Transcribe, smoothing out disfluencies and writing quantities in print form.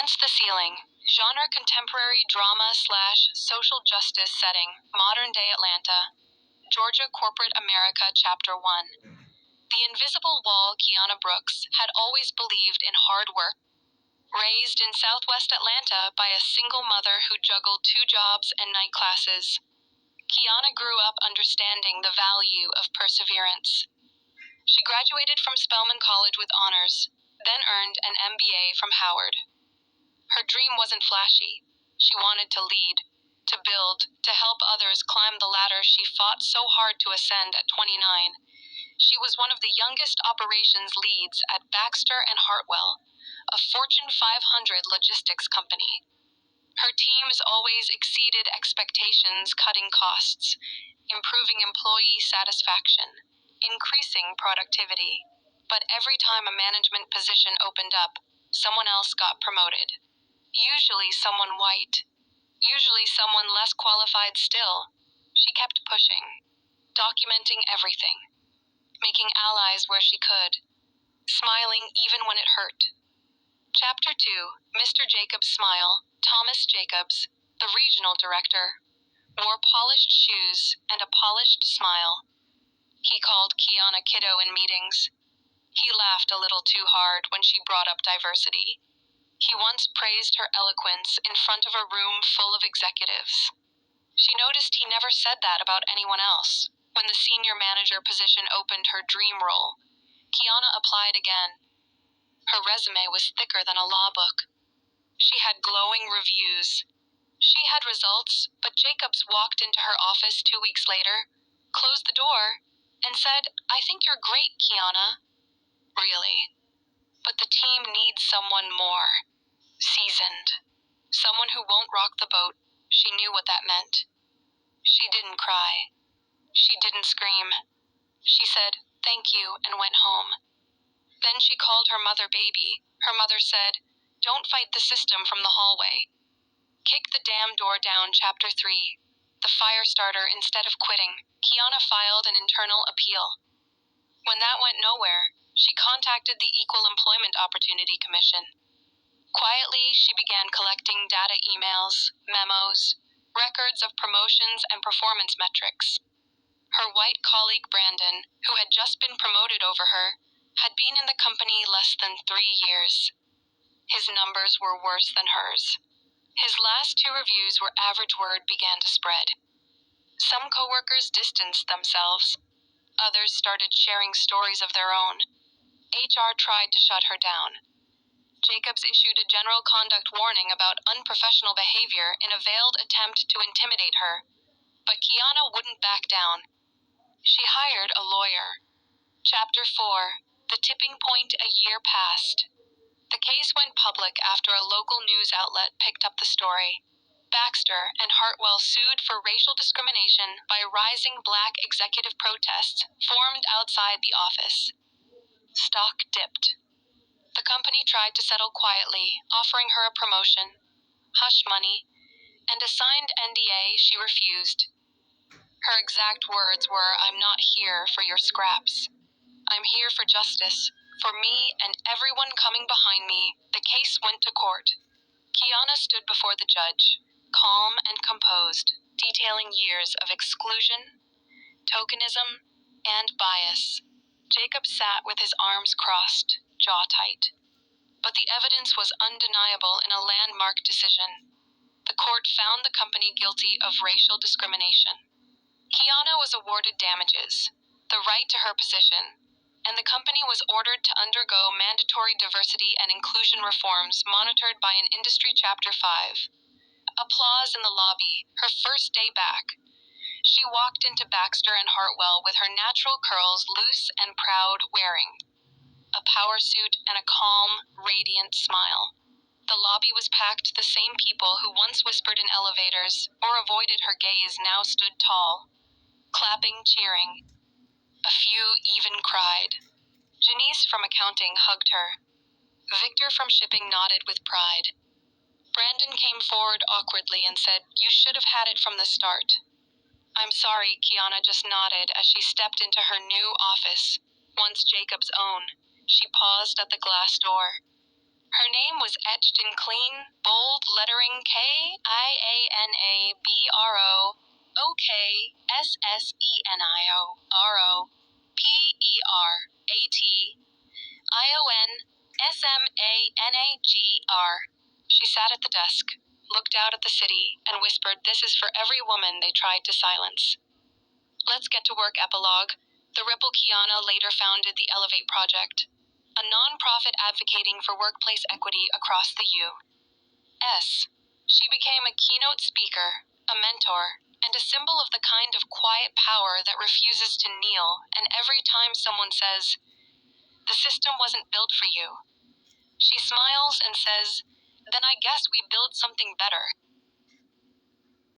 Against the Ceiling, genre contemporary drama slash social justice setting, modern day Atlanta, Georgia corporate America Chapter 1. The invisible wall Kiana Brooks had always believed in hard work. Raised in southwest Atlanta by a single mother who juggled 2 jobs and night classes, Kiana grew up understanding the value of perseverance. She graduated from Spelman College with honors, then earned an MBA from Howard. Her dream wasn't flashy. She wanted to lead, to build, to help others climb the ladder she fought so hard to ascend at 29. She was one of the youngest operations leads at Baxter and Hartwell, a Fortune 500 logistics company. Her teams always exceeded expectations, cutting costs, improving employee satisfaction, increasing productivity. But every time a management position opened up, someone else got promoted. Usually someone white. Usually someone less qualified still. She kept pushing, documenting everything, making allies where she could, smiling even when it hurt. Chapter 2, Mr. Jacobs' smile. Thomas Jacobs, the regional director, wore polished shoes and a polished smile. He called Kiana kiddo in meetings. He laughed a little too hard when she brought up diversity. He once praised her eloquence in front of a room full of executives. She noticed he never said that about anyone else. When the senior manager position opened her dream role, Kiana applied again. Her resume was thicker than a law book. She had glowing reviews. She had results, but Jacobs walked into her office 2 weeks later, closed the door, and said, "I think you're great, Kiana." Really. But the team needs someone more. Seasoned. Someone who won't rock the boat. She knew what that meant. She didn't cry. She didn't scream. She said, "Thank you," and went home. Then she called her mother baby. Her mother said, "Don't fight the system from the hallway. Kick the damn door down." Chapter 3. The fire starter instead of quitting. Kiana filed an internal appeal. When that went nowhere, she contacted the Equal Employment Opportunity Commission. Quietly, she began collecting data emails, memos, records of promotions and performance metrics. Her white colleague Brandon, who had just been promoted over her, had been in the company less than 3 years. His numbers were worse than hers. His last 2 reviews where average word began to spread. Some coworkers distanced themselves. Others started sharing stories of their own. HR tried to shut her down. Jacobs issued a general conduct warning about unprofessional behavior in a veiled attempt to intimidate her. But Kiana wouldn't back down. She hired a lawyer. Chapter 4. The tipping point. A year passed. The case went public after a local news outlet picked up the story. Baxter and Hartwell sued for racial discrimination by rising black executive protests formed outside the office. Stock dipped. The company tried to settle quietly, offering her a promotion, hush money, and a signed NDA she refused. Her exact words were, "I'm not here for your scraps. I'm here for justice, for me and everyone coming behind me." The case went to court. Kiana stood before the judge, calm and composed, detailing years of exclusion, tokenism, and bias. Jacob sat with his arms crossed, jaw tight. But the evidence was undeniable in a landmark decision. The court found the company guilty of racial discrimination. Kiana was awarded damages, the right to her position, and the company was ordered to undergo mandatory diversity and inclusion reforms monitored by an industry Chapter 5. Applause in the lobby, her first day back. She walked into Baxter and Hartwell with her natural curls loose and proud, wearing a power suit and a calm, radiant smile. The lobby was packed. The same people who once whispered in elevators or avoided her gaze now stood tall, clapping, cheering. A few even cried. Janice from accounting hugged her. Victor from shipping nodded with pride. Brandon came forward awkwardly and said, "You should have had it from the start." "I'm sorry," Kiana just nodded as she stepped into her new office, once Jacob's own. She paused at the glass door. Her name was etched in clean, bold lettering KIANABROKSSENIORPERIONSMANAGR. She sat at the desk, looked out at the city, and whispered, "This is for every woman they tried to silence." Let's get to work. Epilogue. The Ripple Kiana later founded the Elevate Project, a non-profit advocating for workplace equity across the U.S. She became a keynote speaker, a mentor, and a symbol of the kind of quiet power that refuses to kneel, and every time someone says, "The system wasn't built for you," she smiles and says, "Then I guess we build something better."